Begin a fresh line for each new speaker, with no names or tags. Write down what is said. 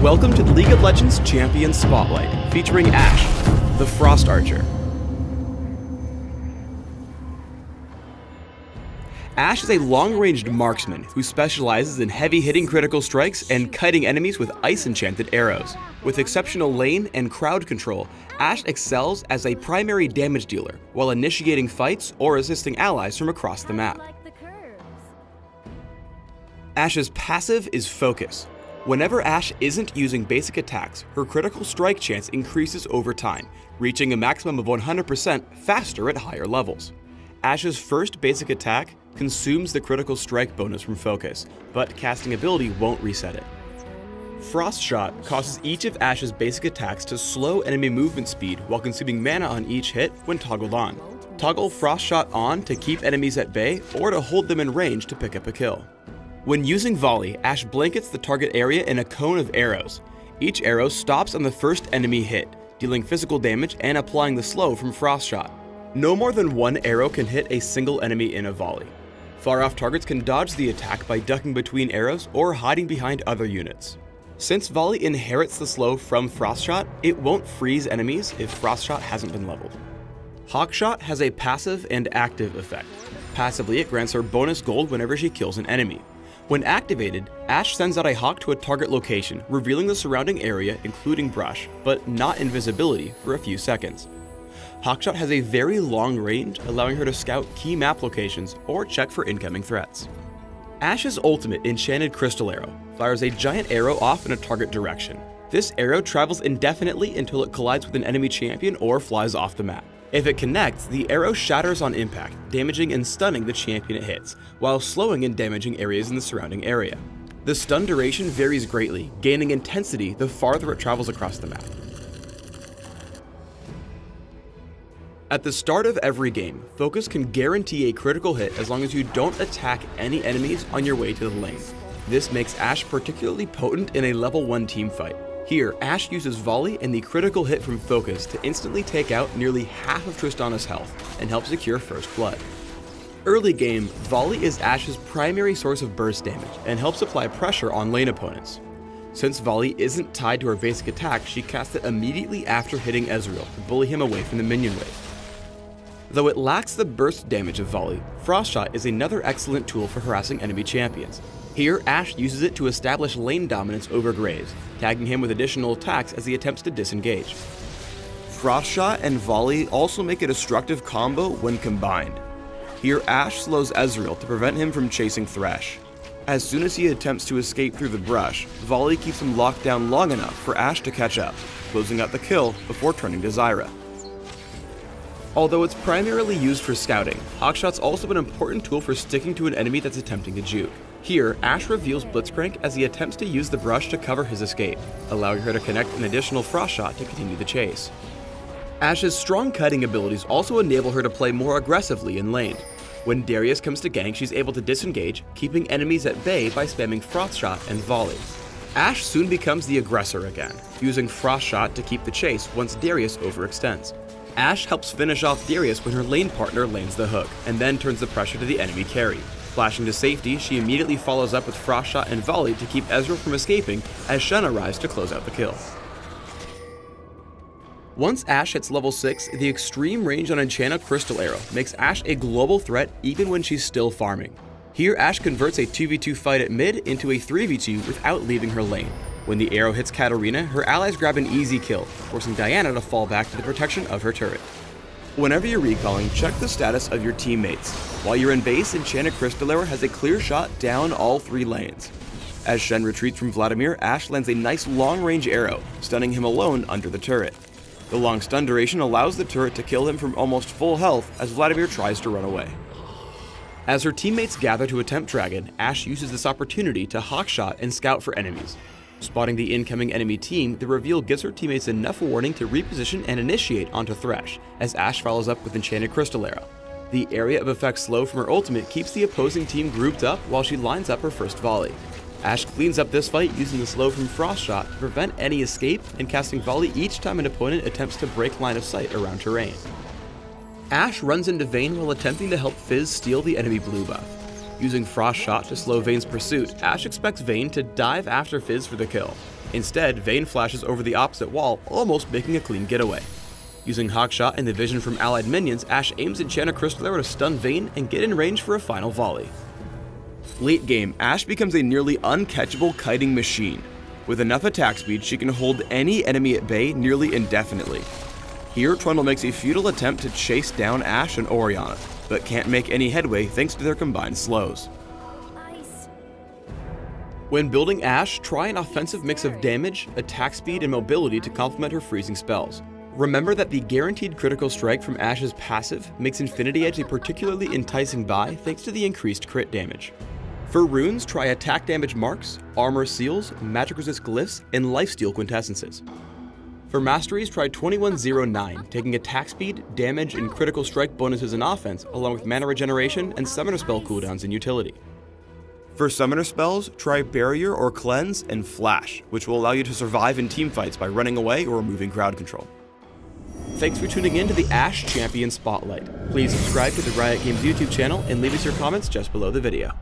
Welcome to the League of Legends Champion Spotlight, featuring Ashe, the Frost Archer. Ashe is a long-ranged marksman who specializes in heavy-hitting critical strikes and kiting enemies with ice-enchanted arrows. With exceptional lane and crowd control, Ashe excels as a primary damage dealer while initiating fights or assisting allies from across the map. Ashe's passive is Focus. Whenever Ashe isn't using basic attacks, her critical strike chance increases over time, reaching a maximum of 100% faster at higher levels. Ashe's first basic attack consumes the critical strike bonus from Focus, but casting ability won't reset it. Frost Shot causes each of Ashe's basic attacks to slow enemy movement speed while consuming mana on each hit when toggled on. Toggle Frost Shot on to keep enemies at bay or to hold them in range to pick up a kill. When using Volley, Ashe blankets the target area in a cone of arrows. Each arrow stops on the first enemy hit, dealing physical damage and applying the slow from Frost Shot. No more than one arrow can hit a single enemy in a volley. Far-off targets can dodge the attack by ducking between arrows or hiding behind other units. Since Volley inherits the slow from Frost Shot, it won't freeze enemies if Frost Shot hasn't been leveled. Hawk Shot has a passive and active effect. Passively, it grants her bonus gold whenever she kills an enemy. When activated, Ashe sends out a hawk to a target location, revealing the surrounding area including brush, but not invisibility for a few seconds. Hawkshot has a very long range, allowing her to scout key map locations or check for incoming threats. Ashe's ultimate Enchanted Crystal Arrow fires a giant arrow off in a target direction. This arrow travels indefinitely until it collides with an enemy champion or flies off the map. If it connects, the arrow shatters on impact, damaging and stunning the champion it hits, while slowing and damaging areas in the surrounding area. The stun duration varies greatly, gaining intensity the farther it travels across the map. At the start of every game, Focus can guarantee a critical hit as long as you don't attack any enemies on your way to the lane. This makes Ashe particularly potent in a level 1 teamfight. Here, Ashe uses Volley and the critical hit from Focus to instantly take out nearly half of Tristana's health and help secure first blood. Early game, Volley is Ashe's primary source of burst damage and helps apply pressure on lane opponents. Since Volley isn't tied to her basic attack, she casts it immediately after hitting Ezreal to bully him away from the minion wave. Though it lacks the burst damage of Volley, Frost Shot is another excellent tool for harassing enemy champions. Here, Ashe uses it to establish lane dominance over Graves, tagging him with additional attacks as he attempts to disengage. Frost Shot and Volley also make a destructive combo when combined. Here, Ashe slows Ezreal to prevent him from chasing Thresh. As soon as he attempts to escape through the brush, Volley keeps him locked down long enough for Ashe to catch up, closing out the kill before turning to Zyra. Although it's primarily used for scouting, Hawkshot's also an important tool for sticking to an enemy that's attempting to juke. Here, Ashe reveals Blitzcrank as he attempts to use the brush to cover his escape, allowing her to connect an additional Frost Shot to continue the chase. Ashe's strong kiting abilities also enable her to play more aggressively in lane. When Darius comes to gank, she's able to disengage, keeping enemies at bay by spamming Frost Shot and Volley. Ashe soon becomes the aggressor again, using Frost Shot to keep the chase once Darius overextends. Ashe helps finish off Darius when her lane partner lands the hook, and then turns the pressure to the enemy carry. Flashing to safety, she immediately follows up with Frost Shot and Volley to keep Ezreal from escaping as Shen arrives to close out the kill. Once Ashe hits level 6, the extreme range on Enchanted Crystal Arrow makes Ashe a global threat even when she's still farming. Here, Ashe converts a 2v2 fight at mid into a 3v2 without leaving her lane. When the arrow hits Katarina, her allies grab an easy kill, forcing Diana to fall back to the protection of her turret. Whenever you're recalling, check the status of your teammates. While you're in base, Enchanted Crystal Arrow has a clear shot down all 3 lanes. As Shen retreats from Vladimir, Ashe lands a nice long-range arrow, stunning him alone under the turret. The long stun duration allows the turret to kill him from almost full health as Vladimir tries to run away. As her teammates gather to attempt Dragon, Ashe uses this opportunity to hawkshot and scout for enemies. Spotting the incoming enemy team, the reveal gives her teammates enough warning to reposition and initiate onto Thresh, as Ashe follows up with Enchanted Crystal Arrow. The area of effect slow from her ultimate keeps the opposing team grouped up while she lines up her first volley. Ashe cleans up this fight using the slow from Frost Shot to prevent any escape and casting Volley each time an opponent attempts to break line of sight around terrain. Ashe runs into Vayne while attempting to help Fizz steal the enemy blue buff. Using Frost Shot to slow Vayne's pursuit, Ashe expects Vayne to dive after Fizz for the kill. Instead, Vayne flashes over the opposite wall, almost making a clean getaway. Using Hawkshot and the vision from allied minions, Ashe aims Enchanter Crystal Arrow to stun Vayne and get in range for a final volley. Late game, Ashe becomes a nearly uncatchable kiting machine. With enough attack speed, she can hold any enemy at bay nearly indefinitely. Here, Trundle makes a futile attempt to chase down Ashe and Orianna, but can't make any headway thanks to their combined slows. When building Ashe, try an offensive mix of damage, attack speed, and mobility to complement her freezing spells. Remember that the guaranteed critical strike from Ashe's passive makes Infinity Edge a particularly enticing buy thanks to the increased crit damage. For runes, try attack damage marks, armor seals, magic resist glyphs, and lifesteal quintessences. For masteries, try 2109, taking attack speed, damage, and critical strike bonuses in offense, along with mana regeneration and summoner spell cooldowns in utility. For summoner spells, try Barrier or Cleanse and Flash, which will allow you to survive in teamfights by running away or removing crowd control. Thanks for tuning in to the Ashe Champion Spotlight. Please subscribe to the Riot Games YouTube channel and leave us your comments just below the video.